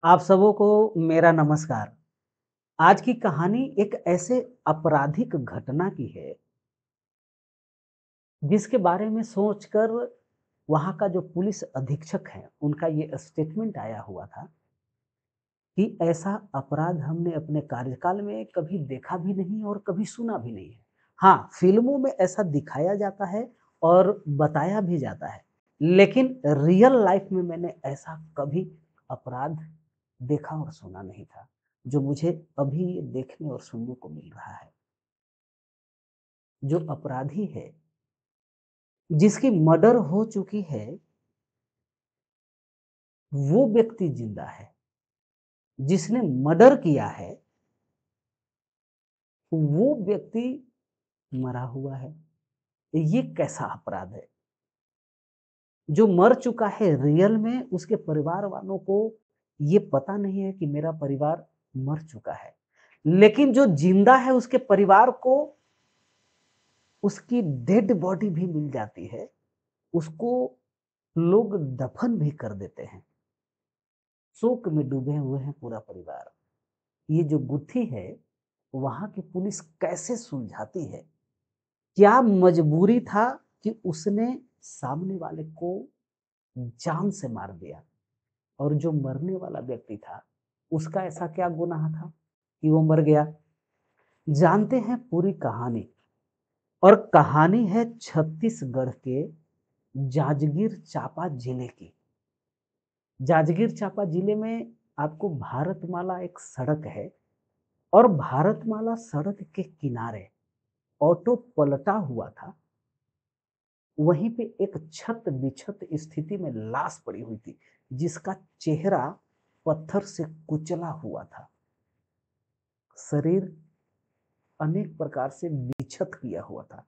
आप सबों को मेरा नमस्कार। आज की कहानी एक ऐसे आपराधिक घटना की है, जिसके बारे में सोचकर वहाँ का जो पुलिस अधीक्षक है, उनका ये स्टेटमेंट आया हुआ था कि ऐसा अपराध हमने अपने कार्यकाल में कभी देखा भी नहीं और कभी सुना भी नहीं है। हाँ, फ़िल्मों में ऐसा दिखाया जाता है और बताया भी जाता है, लेकिन रियल लाइफ़ में मैंने ऐसा कभी अपराध देखा और सुना नहीं था, जो मुझे अभी ये देखने और सुनने को मिल रहा है। जो अपराधी है, जिसकी मर्डर हो चुकी है, वो व्यक्ति ज़िंदा है। जिसने मर्डर किया है, वो व्यक्ति मरा हुआ है। ये कैसा अपराध है? जो मर चुका है रियल में उसके परिवार वालों को ये पता नहीं है कि मेरा परिवार मर चुका है। लेकिन जो ज़िंदा है उसके परिवार को उसकी डेड बॉडी भी मिल जाती है। उसको लोग दफन भी कर देते हैं। शोक में डूबे हुए हैं पूरा परिवार। ये जो गुत्थी है, वहाँ की पुलिस कैसे सुलझाती है? क्या मजबूरी था कि उसने सामने वाले को जान से मार दिया? और जो मरने वाला व्यक्ति था, उसका ऐसा क्या गुनाह था कि वो मर गया? जानते हैं पूरी कहानी। और कहानी है छत्तीसगढ़ के जांजगीर चांपा जिले की। जांजगीर चांपा जिले में आपको भारतमाला एक सड़क है और भारतमाला सड़क के किनारे ऑटो पलटा हुआ था। वहीं पे एक छत बिछत स्थिति में लाश पड़ी हुई थी, जिसका चेहरा पत्थर से कुचला हुआ था। शरीर अनेक प्रकार से बिछत किया हुआ था।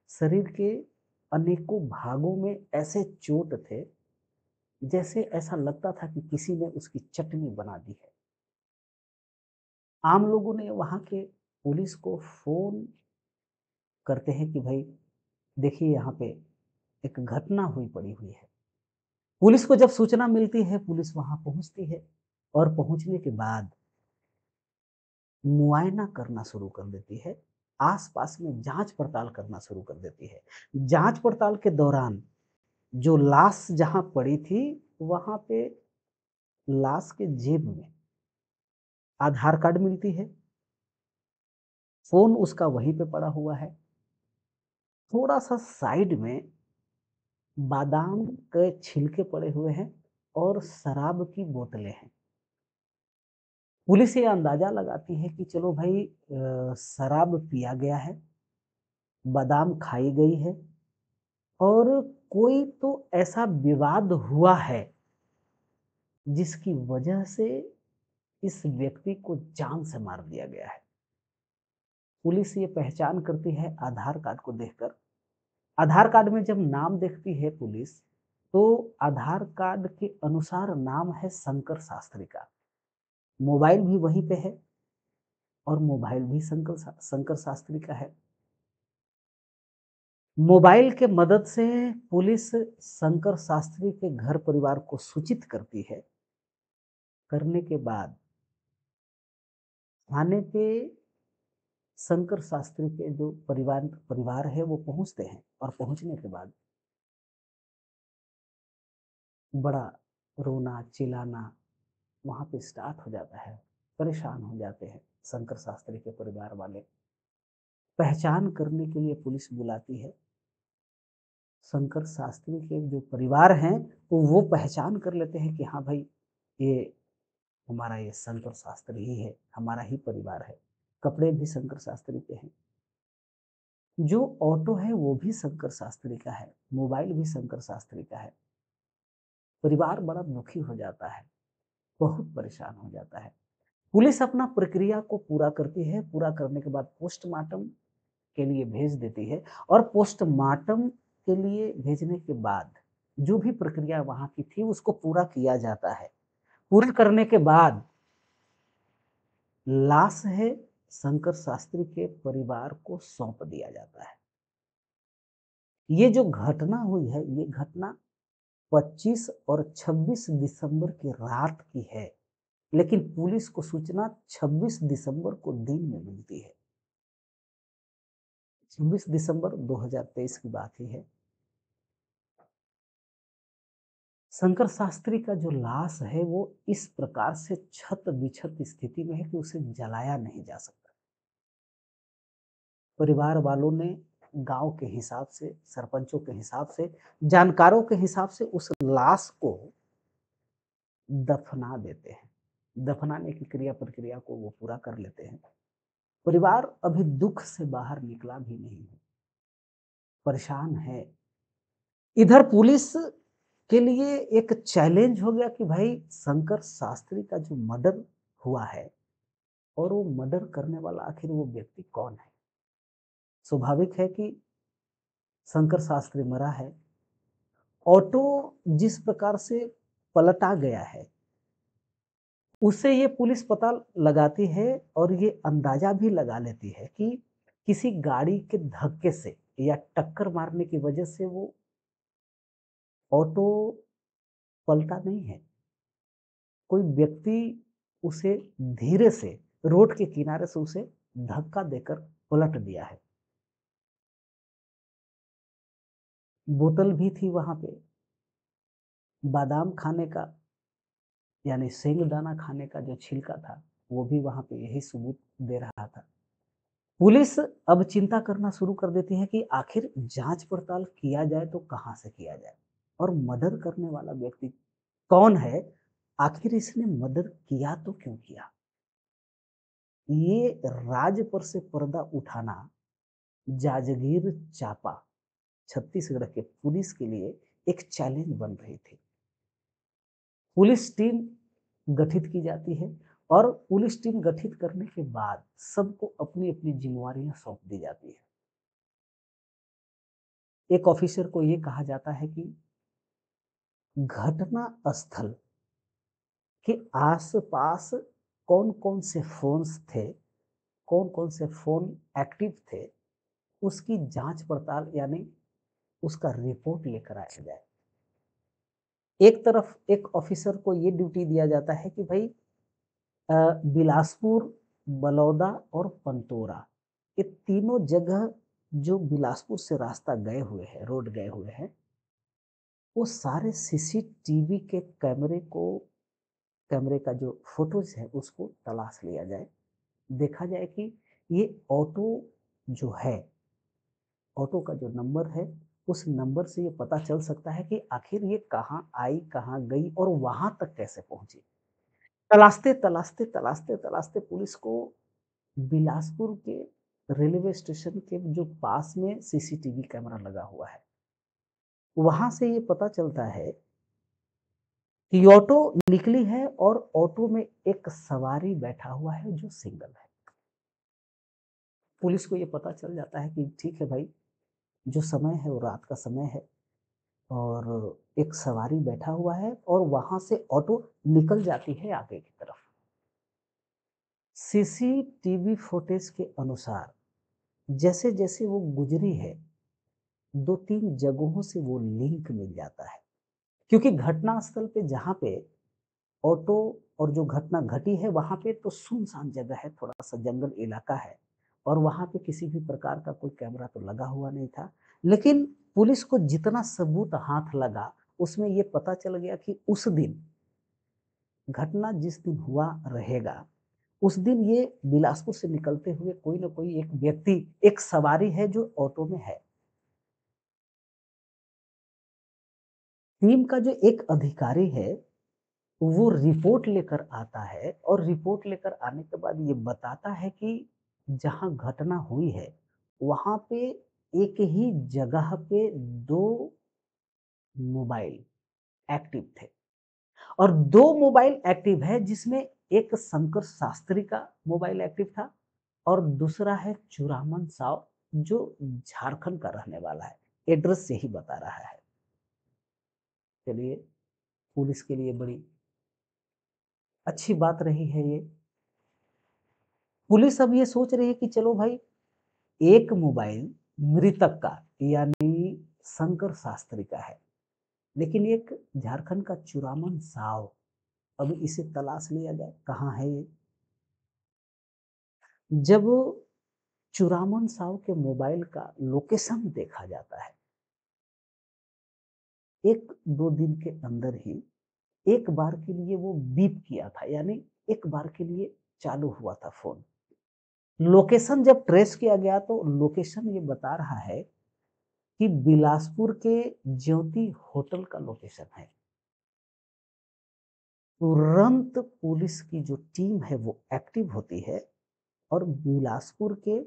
शरीर के अनेकों भागों में ऐसे चोट थे, जैसे ऐसा लगता था कि किसी ने उसकी चटनी बना दी है। आम लोगों ने वहाँ के पुलिस को फ़ोन करते हैं कि भाई देखिए यहाँ पे एक घटना हुई पड़ी हुई है। पुलिस को जब सूचना मिलती है, पुलिस वहाँ पहुँचती है और पहुँचने के बाद मुआयना करना शुरू कर देती है। आस-पास में जाँच-पड़ताल करना शुरू कर देती है। जाँच-पड़ताल के दौरान जो लाश जहाँ पड़ी थी, वहाँ पे लाश के जेब में आधार कार्ड मिलती है, फ़ोन उसका वहीं पे पड़ा हुआ है। थोड़ा-सा साइड में बादाम के छिलके पड़े हुए हैं और शराब की बोतलें हैं। पुलिस ये अंदाज़ा लगाती है कि चलो भाई शराब पिया गया है, बादाम खाई गई है और कोई तो ऐसा विवाद हुआ है, जिसकी वजह से इस व्यक्ति को जान से मार दिया गया है। पुलिस ये पहचान करती है आधार कार्ड को देखकर। आधार कार्ड में जब नाम देखती है पुलिस, तो आधार कार्ड के अनुसार नाम है शंकर शास्त्री का। मोबाइल भी वहीं पे है और मोबाइल भी शंकर शास्त्री का है। मोबाइल के मदद से पुलिस शंकर शास्त्री के घर परिवार को सूचित करती है। करने के बाद थाने पे शंकर शास्त्री के जो परिवार परिवार है वो पहुँचते हैं और पहुँचने के बाद बड़ा रोना, चिल्लाना वहाँ पे स्टार्ट हो जाता है। परेशान हो जाते हैं शंकर शास्त्री के परिवार वाले। पहचान करने के लिए पुलिस बुलाती है। शंकर शास्त्री के जो परिवार हैं, तो वो पहचान कर लेते हैं कि हाँ भाई, ये हमारा ये शंकर शास्त्री ही है, हमारा ही परिवार है। कपड़े भी शंकर शास्त्री के हैं। जो ऑटो है वो भी शंकर शास्त्री का है, मोबाइल भी शंकर शास्त्री का है। परिवार बड़ा दुखी हो जाता है, बहुत परेशान हो जाता है। पुलिस अपना प्रक्रिया को पूरा करती है, पूरा करने के बाद पोस्टमार्टम के लिए भेज देती है और पोस्टमार्टम के लिए भेजने के बाद जो भी प्रक्रिया वहाँ की थी उसको पूरा किया जाता है। पूरा करने के बाद लाश है शंकर शास्त्री के परिवार को सौंप दिया जाता है। ये जो घटना हुई है, ये घटना 25 और 26 दिसंबर की रात की है। लेकिन पुलिस को सूचना 26 दिसंबर को दिन में मिलती है। 26 दिसंबर 2023 की बात ही है। शंकर शास्त्री का जो लाश है वो इस प्रकार से क्षत-विक्षत स्थिति में है कि उसे जलाया नहीं जा सकता। परिवार वालों ने गाँव के हिसाब से, सरपंचों के हिसाब से, जानकारों के हिसाब से उस लाश को दफना देते हैं। दफनाने की क्रिया प्रक्रिया को वो पूरा कर लेते हैं। परिवार अभी दुःख से बाहर निकला भी नहीं है, परेशान है। इधर पुलिस के लिए एक चैलेंज हो गया कि भाई शंकर शास्त्री का जो मर्डर हुआ है और वो मर्डर करने वाला आखिर वो व्यक्ति कौन है? स्वाभाविक है कि शंकर शास्त्री मरा है। ऑटो जिस प्रकार से पलटा गया है, उससे ये पुलिस पता लगाती है और ये अंदाजा भी लगा लेती है कि किसी गाड़ी के धक्के से या टक्कर मारने की वजह से वो ऑटो पलटा नहीं है। कोई व्यक्ति उसे धीरे से रोड के किनारे से उसे धक्का देकर पलट दिया है। बोतल भी थी वहाँ पे, बादाम खाने का यानी सेंगदाना खाने का जो छिलका था, वो भी वहाँ पे यही सबूत दे रहा था। पुलिस अब चिंता करना शुरू कर देती है कि आखिर जाँच-पड़ताल किया जाए तो कहाँ से किया जाए? और मर्डर करने वाला व्यक्ति कौन है? आखिर इसने मर्डर किया तो क्यों किया? ये राज पर से पर्दा उठाना जांजगीर चांपा छत्तीसगढ़ के पुलिस के लिए एक चैलेंज बन रही थी। पुलिस टीम गठित की जाती है और पुलिस टीम गठित करने के बाद सबको अपनी-अपनी जिम्मेवारियां सौंप दी जाती है। एक ऑफिसर को ये कहा जाता है कि घटना स्थल के आसपास कौन-कौन से फ़ोन्स थे, कौन-कौन से फ़ोन एक्टिव थे, उसकी जांच पड़ताल यानी उसका रिपोर्ट लेकर आया जाए। एक तरफ एक ऑफिसर को ये ड्यूटी दिया जाता है कि भाई बिलासपुर, बलौदा और पंतोरा ये तीनों जगह जो बिलासपुर से रास्ता गए हुए हैं, रोड गए हुए हैं, वो सारे सीसीटीवी के कैमरे का जो फुटेज है उसको तलाश लिया जाए। देखा जाए कि ये ऑटो जो है, ऑटो का जो नंबर है, उस नंबर से ये पता चल सकता है कि आखिर ये कहाँ आई, कहाँ गई और वहाँ तक कैसे पहुँची। तलाशते पुलिस को बिलासपुर के रेलवे स्टेशन के जो पास में सीसीटीवी कैमरा लगा हुआ है, वहाँ से ये पता चलता है कि ऑटो निकली है और ऑटो में एक सवारी बैठा हुआ है जो सिंगल है। पुलिस को ये पता चल जाता है कि ठीक है भाई, जो समय है वो रात का समय है और एक सवारी बैठा हुआ है और वहाँ से ऑटो निकल जाती है आगे की तरफ। सीसीटीवी फुटेज के अनुसार जैसे-जैसे वो गुजरी है, 2-3 जगहों से वो लिंक मिल जाता है। क्योंकि घटनास्थल पे जहाँ पे ऑटो और जो घटना घटी है, वहाँ पे तो सुनसान जगह है, थोड़ा-सा जंगल इलाका है और वहाँ पे किसी भी प्रकार का कोई कैमरा तो लगा हुआ नहीं था। लेकिन पुलिस को जितना सबूत हाथ लगा, उसमें ये पता चल गया कि उस दिन, घटना जिस दिन हुआ रहेगा, उस दिन ये बिलासपुर से निकलते हुए कोई न कोई एक व्यक्ति, एक सवारी है जो ऑटो में है। टीम का जो एक अधिकारी है, वो रिपोर्ट लेकर आता है और रिपोर्ट लेकर आने के बाद ये बताता है कि जहाँ घटना हुई है, वहाँ पे एक ही जगह पे 2 मोबाइल एक्टिव थे और 2 मोबाइल एक्टिव है जिसमें एक शंकर शास्त्री का मोबाइल एक्टिव था और दूसरा है चूड़ामन साव जो झारखंड का रहने वाला है। एड्रेस यही बता रहा है। चलिए, पुलिस के लिए बड़ी अच्छी बात रही है ये। पुलिस अब ये सोच रही है कि चलो भाई, एक मोबाइल मृतक का यानी शंकर शास्त्री का है, लेकिन एक झारखंड का चूड़ामन साव अब इसे तलाश लिया जाए, कहाँ है ये? जब चुरामन साव के मोबाइल का लोकेशन देखा जाता है, 1-2 दिन के अंदर ही एक बार के लिए वो बीप किया था, यानी एक बार के लिए चालू हुआ था फ़ोन। लोकेशन जब ट्रेस किया गया तो लोकेशन ये बता रहा है कि बिलासपुर के ज्योति होटल का लोकेशन है। तुरंत पुलिस की जो टीम है वो एक्टिव होती है और बिलासपुर के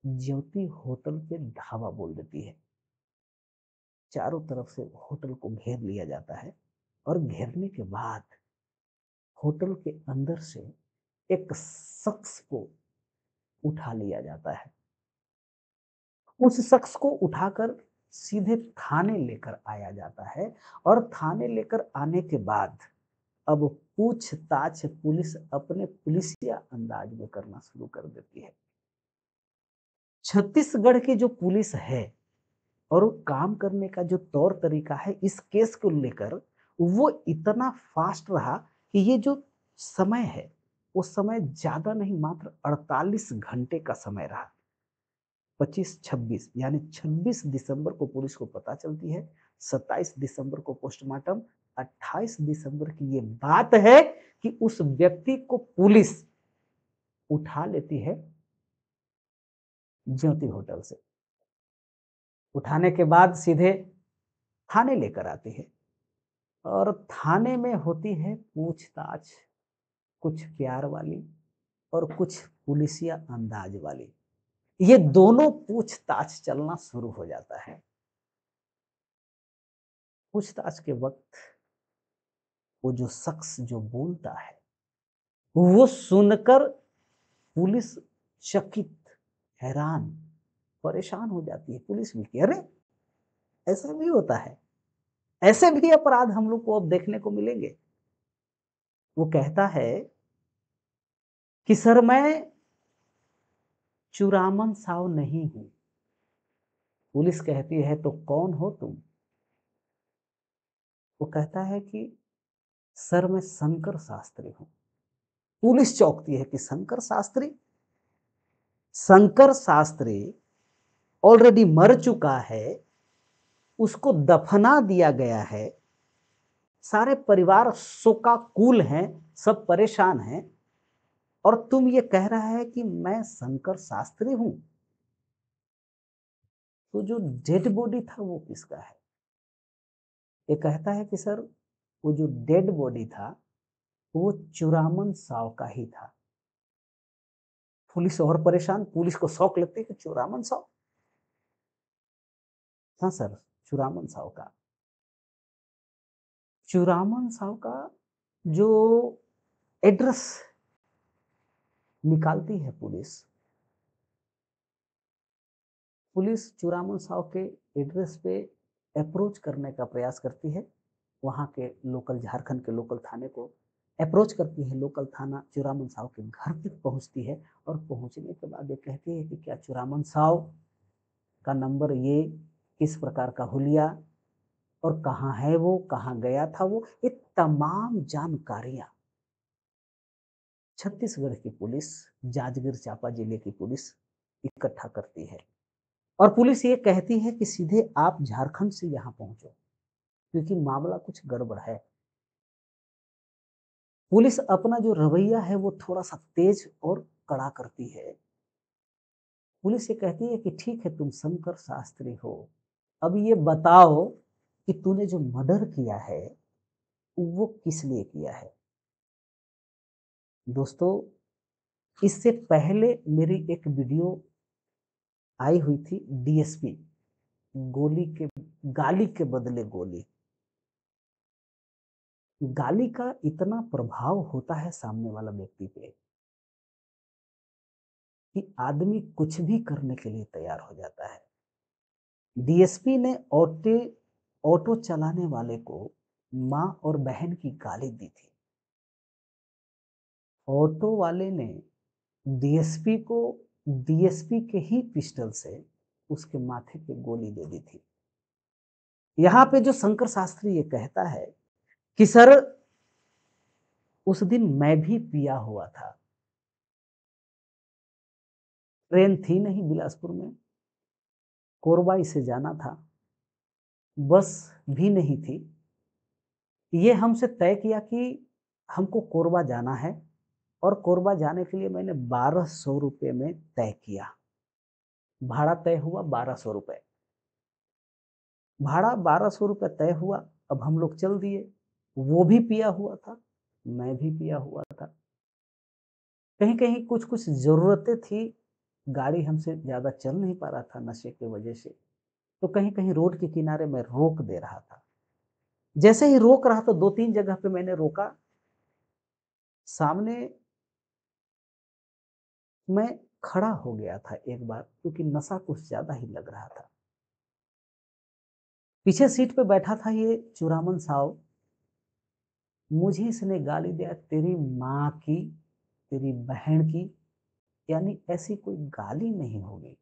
ज्योति होटल पे धावा बोल देती है। चारों तरफ से होटल को घेर लिया जाता है और घेरने के बाद होटल के अंदर से एक शख्स को उठा लिया जाता है। उस शख्स को उठाकर सीधे थाने लेकर आया जाता है और थाने लेकर आने के बाद अब पूछताछ पुलिस अपने पुलिसिया अंदाज में करना शुरू कर देती है। छत्तीसगढ़ की जो पुलिस है और वो काम करने का जो तौर तरीका है इस केस को लेकर, वो इतना फास्ट रहा कि ये जो समय है, वो समय ज़्यादा नहीं, मात्र 48 घंटे का समय रहा। 25-26 यानी 26 दिसंबर को पुलिस को पता चलती है, 27 दिसंबर को पोस्टमार्टम, 28 दिसंबर की ये बात है कि उस व्यक्ति को पुलिस उठा लेती है ज्योति होटल से। उठाने के बाद सीधे थाने लेकर आती है और थाने में होती है पूछताछ, कुछ प्यार वाली और कुछ पुलिसिया अंदाज वाली। ये दोनों पूछताछ चलना शुरू हो जाता है। पूछताछ के वक़्त वो जो शख्स जो बोलता है, वो सुनकर पुलिस चकित, हैरान, परेशान हो जाती है। पुलिस भी कि अरे! ऐसा भी होता है? ऐसे भी अपराध हम लोग को अब देखने को मिलेंगे। वो कहता है कि सर मैं चुरामन साव नहीं हूँ। पुलिस कहती है तो कौन हो तुम? वो कहता है कि सर मैं शंकर शास्त्री हूँ। पुलिस चौंकती है कि शंकर शास्त्री? शंकर शास्त्री ऑलरेडी मर चुका है, उसको दफना दिया गया है, सारे परिवार शोकाकुल हैं, सब परेशान हैं और तुम ये कह रहा है कि मैं शंकर शास्त्री हूँ? तो जो डेड बॉडी था वो किसका है? ये कहता है कि सर वो जो डेड बॉडी था, वो चुरामन साव का ही था। पुलिस और परेशान, पुलिस को शौक लगती है कि चुरामन साव? हाँ सर, चुरामन साव का। चुरामन साव का जो एड्रेस निकालती है पुलिस, पुलिस चुरामन साव के एड्रेस पे अप्रोच करने का प्रयास करती है। वहाँ के लोकल, झारखंड के लोकल थाने को अप्रोच करती है। लोकल थाना चुरामन साव के घर तक पहुँचती है और पहुँचने के बाद ये कहती है कि क्या चुरामन साव का नंबर ये, किस प्रकार का हुलिया और कहाँ है वो, कहाँ गया था वो, ये तमाम जानकारियाँ छत्तीसगढ़ की पुलिस, जांजगीर चांपा जिले की पुलिस इकट्ठा करती है और पुलिस ये कहती है कि सीधे आप झारखंड से यहाँ पहुँचो, क्योंकि मामला कुछ गड़बड़ है। पुलिस अपना जो रवैया है वो थोड़ा-सा तेज और कड़ा करती है। पुलिस ये कहती है कि ठीक है तुम शंकर शास्त्री हो, अब ये बताओ कि तूने जो मर्डर किया है, वो किस लिए किया है? दोस्तों, इससे पहले मेरी एक वीडियो आई हुई थी, डीएसपी, गोली के गाली के बदले गोली। गाली का इतना प्रभाव होता है सामने वाला व्यक्ति पे कि आदमी कुछ भी करने के लिए तैयार हो जाता है। डीएसपी ने ऑटो चलाने वाले को माँ और बहन की गाली दी थी। ऑटो वाले ने डीएसपी को डीएसपी के ही पिस्टल से उसके माथे पे गोली दे दी थी। यहाँ पे जो शंकर शास्त्री ये कहता है कि सर उस दिन मैं भी पिया हुआ था। ट्रेन थी नहीं बिलासपुर में, कोरबा इसे जाना था, बस भी नहीं थी। ये हमसे तय किया कि हमको कोरबा जाना है और कोरबा जाने के लिए मैंने ₹1200 में तय किया। भाड़ा तय हुआ ₹1200। भाड़ा ₹1200 तय हुआ, अब हम लोग चल दिए। वो भी पिया हुआ था, मैं भी पिया हुआ था। कहीं-कहीं कुछ-कुछ ज़रूरतें थी, गाड़ी हमसे ज़्यादा चल नहीं पा रहा था नशे की वजह से, तो कहीं-कहीं रोड के किनारे मैं रोक दे रहा था। जैसे ही रोक रहा था 2-3 जगह पे मैंने रोका, सामने मैं खड़ा हो गया था एक बार क्योंकि नशा कुछ ज़्यादा ही लग रहा था। पीछे सीट पे बैठा था ये चूड़ामन साव, मुझे इसने गाली दिया तेरी माँ की, तेरी बहन की, यानी ऐसी कोई गाली नहीं होगी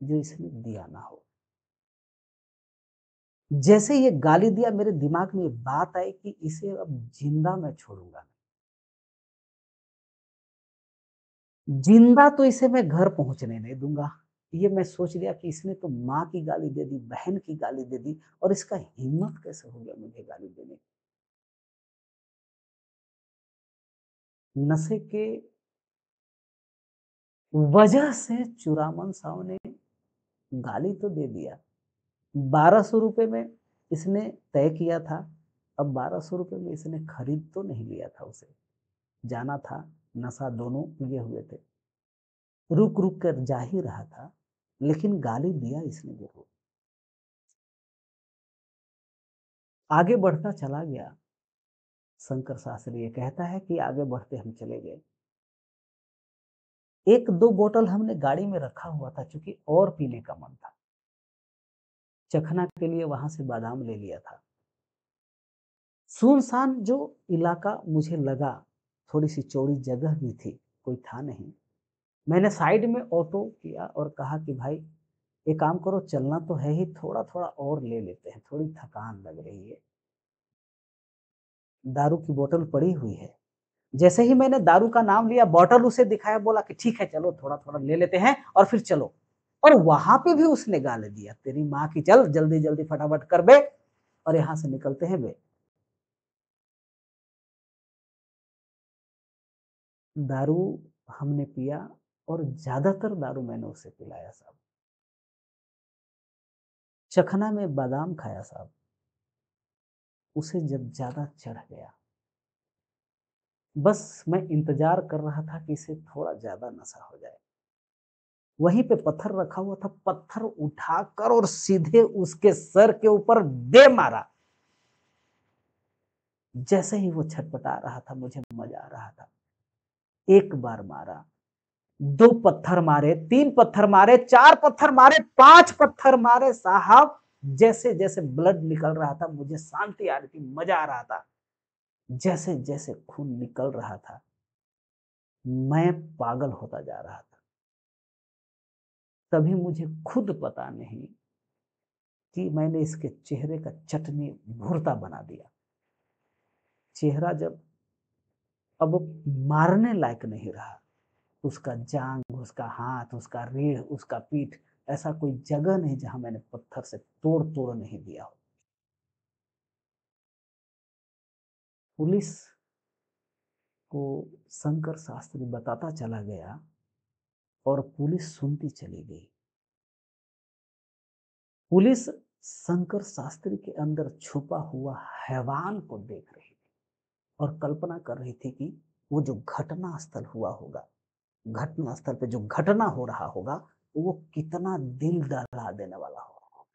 जो इसने दिया ना हो। जैसे ये गाली दिया मेरे दिमाग में ये बात आई कि इसे अब जिंदा मैं छोड़ूंगा नहीं, जिंदा तो इसे मैं घर पहुंचने नहीं दूंगा। ये मैं सोच लिया कि इसने तो माँ की गाली दे दी, बहन की गाली दे दी, और इसका हिम्मत कैसे हो गया मुझे गाली देने की। नशे के वजह से चुरामन साव ने गाली तो दे दिया। ₹1200 में इसने तय किया था, अब ₹1200 में इसने खरीद तो नहीं लिया था उसे। जाना था, नशा दोनों लिए हुए थे। रुक-रुक कर जा ही रहा था, लेकिन गाली दिया इसने ज़रूर। आगे बढ़ता चला गया, शंकर शास्त्री ये कहता है कि आगे बढ़ते हम चले गए। 1-2 बोतल हमने गाड़ी में रखा हुआ था चूँकि और पीने का मन था। चखना के लिए वहाँ से बादाम ले लिया था। सुनसान जो इलाका मुझे लगा, थोड़ी-सी चौड़ी जगह भी थी, कोई था नहीं। मैंने साइड में ऑटो किया और कहा कि भाई एक काम करो, चलना तो है ही, थोड़ा-थोड़ा और ले लेते हैं, थोड़ी थकान लग रही है। दारू की बोतल पड़ी हुई है। जैसे ही मैंने दारू का नाम लिया, बॉटल उसे दिखाया, बोला कि ठीक है चलो थोड़ा-थोड़ा ले लेते हैं और फिर चलो। और वहाँ पे भी उसने गाली दिया, तेरी माँ की, चल जल्दी-जल्दी फटाफट कर बे और यहाँ से निकलते हैं बे। दारू हमने पिया और ज़्यादातर दारू मैंने उसे पिलाया साहब। चखना में बादाम खाया साहब, उसे जब ज़्यादा चढ़ गया, बस मैं इंतज़ार कर रहा था कि इसे थोड़ा ज़्यादा नशा हो जाए। वहीं पे पत्थर रखा हुआ था, पत्थर उठाकर और सीधे उसके सर के ऊपर दे मारा। जैसे ही वो छटपटा रहा था, मुझे मज़ा आ रहा था। 1 बार मारा, 2 पत्थर मारे, 3 पत्थर मारे, 4 पत्थर मारे, 5 पत्थर मारे साहब, जैसे-जैसे ब्लड निकल रहा था, मुझे शांति आ रही थी, मज़ा आ रहा था। जैसे-जैसे खून निकल रहा था, मैं पागल होता जा रहा था। तभी मुझे खुद पता नहीं कि मैंने इसके चेहरे का चटनी भुर्ता बना दिया। चेहरा जब अब मारने लायक नहीं रहा, उसका जांघ, उसका हाथ, उसका रीढ़, उसका पीठ, ऐसा कोई जगह नहीं जहां मैंने पत्थर से तोड़-तोड़ नहीं दिया हो। पुलिस को शंकर शास्त्री बताता चला गया और पुलिस सुनती चली गई। पुलिस शंकर शास्त्री के अंदर छुपा हुआ हैवान को देख रही थी और कल्पना कर रही थी कि वो जो घटना स्थल हुआ होगा, घटना स्थल पे जो घटना हो रहा होगा, वो कितना दिल दहला देने वाला होगा।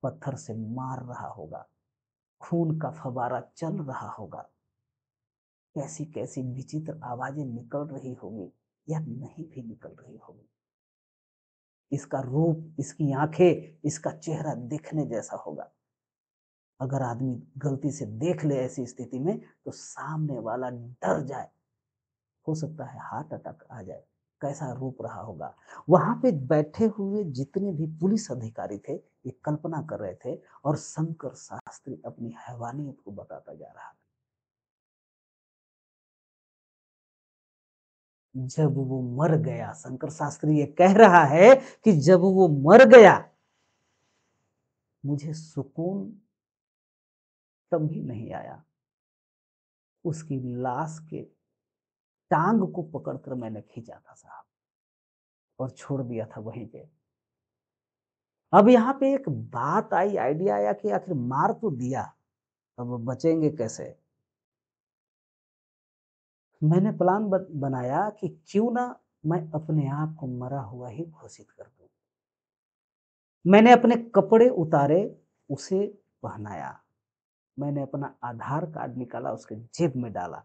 पत्थर से मार रहा होगा, खून का फव्वारा चल रहा होगा, कैसी-कैसी विचित्र आवाजें निकल रही होंगी या नहीं भी निकल रही होंगी। इसका रूप, इसकी आँखें, इसका चेहरा देखने जैसा होगा। अगर आदमी गलती से देख ले ऐसी स्थिति में, तो सामने वाला डर जाए, हो सकता है हार्ट अटैक आ जाए, कैसा रूप रहा होगा। वहाँ पे बैठे हुए जितने भी पुलिस अधिकारी थे, ये कल्पना कर रहे थे और शंकर शास्त्री अपनी हैवानियत को बताता जा रहा था। जब वो मर गया, शंकर शास्त्री ये कह रहा है कि जब वो मर गया, मुझे सुकून तब भी नहीं आया। उसकी लाश के टांग को पकड़कर मैंने खींचा था साहब, और छोड़ दिया था वहीं पे। अब यहाँ पे एक बात आई, आइडिया आया कि आखिर मार तो दिया, अब बचेंगे कैसे? मैंने प्लान बनाया कि क्यों ना मैं अपने आप को मरा हुआ ही घोषित कर दूं। मैंने अपने कपड़े उतारे, उसे पहनाया। मैंने अपना आधार कार्ड निकाला, उसके जेब में डाला,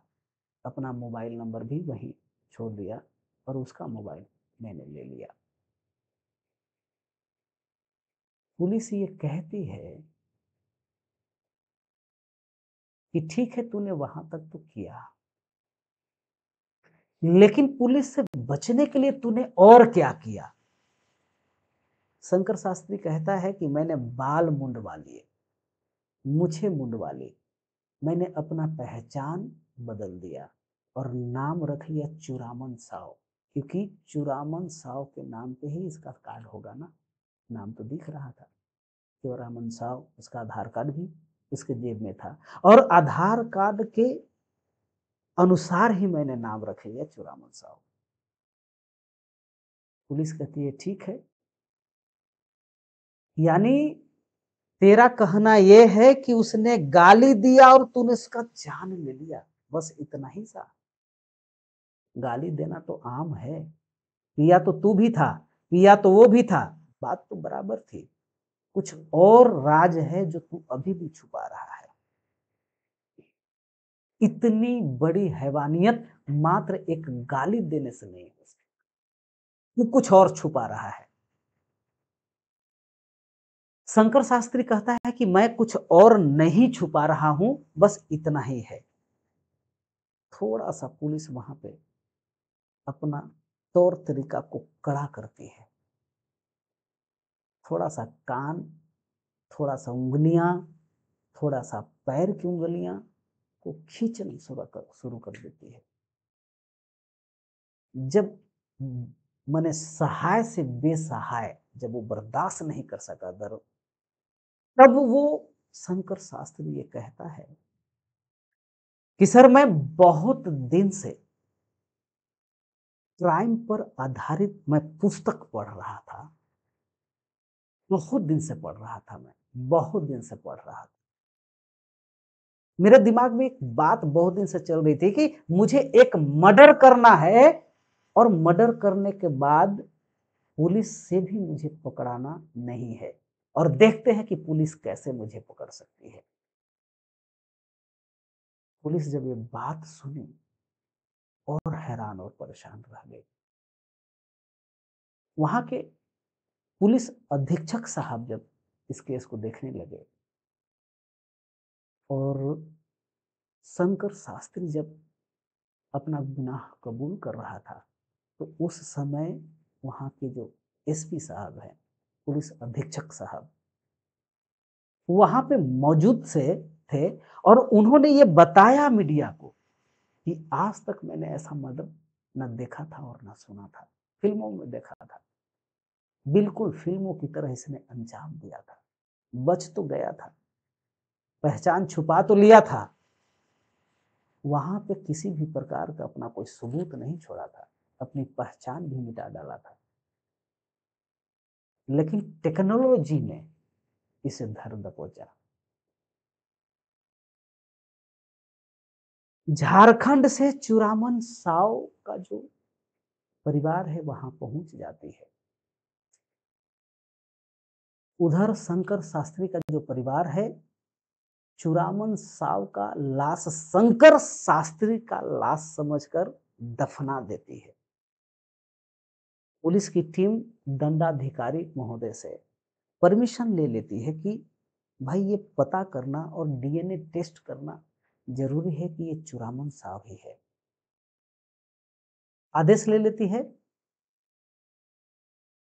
अपना मोबाइल नंबर भी वहीं छोड़ दिया, और उसका मोबाइल मैंने ले लिया। पुलिस ये कहती है कि ठीक है, तूने वहां तक तो किया, लेकिन पुलिस से बचने के लिए तूने और क्या किया? शंकर शास्त्री कहता है कि मैंने बाल मुंडवा लिए, मूछें मुंडवा ली, मैंने अपना पहचान बदल दिया और नाम रख लिया चूड़ामन साव, क्योंकि चूड़ामन साव के नाम पे ही इसका कार्ड होगा ना, नाम तो दिख रहा था चूड़ामन साव। उसका आधार कार्ड भी उसके जेब में था, और आधार कार्ड के अनुसार ही मैंने नाम रख लिया चूड़ामन साव। पुलिस कहती है ठीक है, यानी तेरा कहना यह है कि उसने गाली दिया और तूने उसका जान ले लिया, बस इतना ही सा। गाली देना तो आम है, पिया तो तू भी था, पिया तो वो भी था, बात तो बराबर थी। कुछ और राज है जो तू अभी भी छुपा रहा है। इतनी बड़ी हैवानियत मात्र एक गाली देने से नहीं हो सकती, तू कुछ और छुपा रहा है। शंकर शास्त्री कहता है कि मैं कुछ और नहीं छुपा रहा हूं, बस इतना ही है। थोड़ा सा पुलिस वहां पे अपना तौर तरीका को कड़ा करती है, थोड़ा सा कान, थोड़ा सा उंगलियां, थोड़ा सा पैर की उंगलियां को खींचना शुरू कर देती है। जब मने सहाय से बेसहाय, जब वो बर्दाश्त नहीं कर सका दर्द, तब वो शंकर शास्त्री ये कहता है कि सर मैं बहुत दिन से क्राइम पर आधारित मैं पुस्तक पढ़ रहा था, बहुत दिन से पढ़ रहा था, मैं बहुत दिन से पढ़ रहा था। मेरे दिमाग में एक बात बहुत दिन से चल रही थी कि मुझे एक मर्डर करना है, और मर्डर करने के बाद पुलिस से भी मुझे पकड़ाना नहीं है, और देखते हैं कि पुलिस कैसे मुझे पकड़ सकती है। पुलिस जब ये बात सुनी और हैरान और परेशान रह गई। वहां के पुलिस अधीक्षक साहब जब इस केस को देखने लगे, और शंकर शास्त्री जब अपना गुनाह कबूल कर रहा था, तो उस समय वहाँ के जो एसपी साहब हैं, पुलिस अधीक्षक साहब, वहाँ पे मौजूद से थे, और उन्होंने ये बताया मीडिया को कि आज तक मैंने ऐसा मर्डर न देखा था और न सुना था, फिल्मों में देखा था, बिल्कुल फिल्मों की तरह इसने अंजाम दिया था, बच तो गया था, पहचान छुपा तो लिया था, वहां पे किसी भी प्रकार का अपना कोई सबूत नहीं छोड़ा था, अपनी पहचान भी मिटा डाला था, लेकिन टेक्नोलॉजी ने इसे धर दबोचा। झारखंड से चूड़ामन साव का जो परिवार है वहां पहुंच जाती है। उधर शंकर शास्त्री का जो परिवार है, चूड़ामन साव का लाश शंकर शास्त्री का लाश समझकर दफना देती है। पुलिस की टीम दंडाधिकारी महोदय से परमिशन ले लेती है कि भाई ये पता करना और डीएनए टेस्ट करना जरूरी है कि ये चूड़ामन साव ही है। आदेश ले लेती है,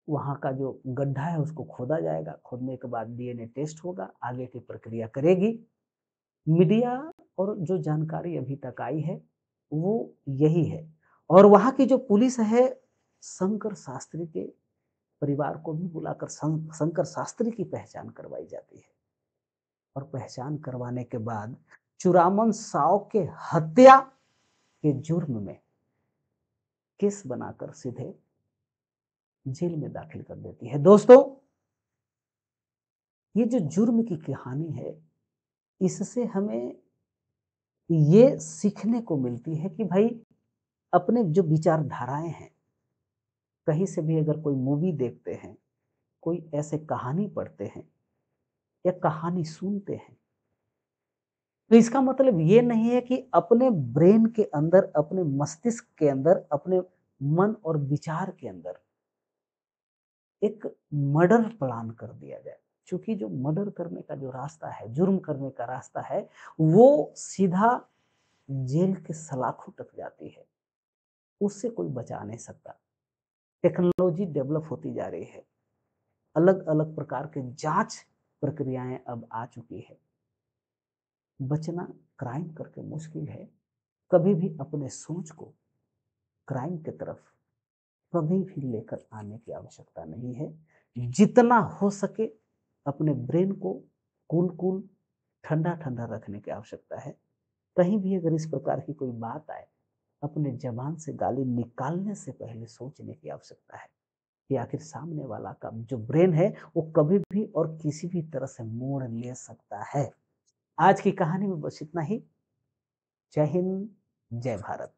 वहाँ का जो गड्ढा है उसको खोदा जाएगा, खोदने के बाद डीएनए टेस्ट होगा, आगे की प्रक्रिया करेगी। मीडिया और जो जानकारी अभी तक आई है वो यही है, और वहाँ की जो पुलिस है, शंकर शास्त्री के परिवार को भी बुलाकर शंकर शास्त्री की पहचान करवाई जाती है और पहचान करवाने के बाद चुरामन साव के हत्या के जुर्म में केस बनाकर सीधे जेल में दाखिल कर देती है। दोस्तों, ये जो जुर्म की कहानी है, इससे हमें ये सीखने को मिलती है कि भाई अपने जो विचारधाराएँ हैं, कहीं से भी अगर कोई मूवी देखते हैं, कोई ऐसे कहानी पढ़ते हैं या कहानी सुनते हैं, तो इसका मतलब ये नहीं है कि अपने ब्रेन के अंदर, अपने मस्तिष्क के अंदर, अपने मन और विचार के अंदर एक मर्डर प्लान कर दिया जाए। क्योंकि जो मर्डर करने का जो रास्ता है, जुर्म करने का रास्ता है, वो सीधा जेल के सलाखों तक जाती है। उससे कोई बचा नहीं सकता। टेक्नोलॉजी डेवलप होती जा रही है। अलग-अलग प्रकार के जाँच प्रक्रियाएँ अब आ चुकी है। बचना क्राइम करके मुश्किल है। कभी भी अपने सोच को क्राइम की तरफ कभी भी लेकर आने की आवश्यकता नहीं है। जितना हो सके अपने ब्रेन को कूल-कूल, ठंडा-ठंडा रखने की आवश्यकता है। कहीं भी अगर इस प्रकार की कोई बात आए, अपने ज़बान से गाली निकालने से पहले सोचने की आवश्यकता है कि आखिर सामने वाला का जो ब्रेन है, वो कभी भी और किसी भी तरह से मोड़ ले सकता है। आज की कहानी में बस इतना ही। जय हिंद, जय भारत।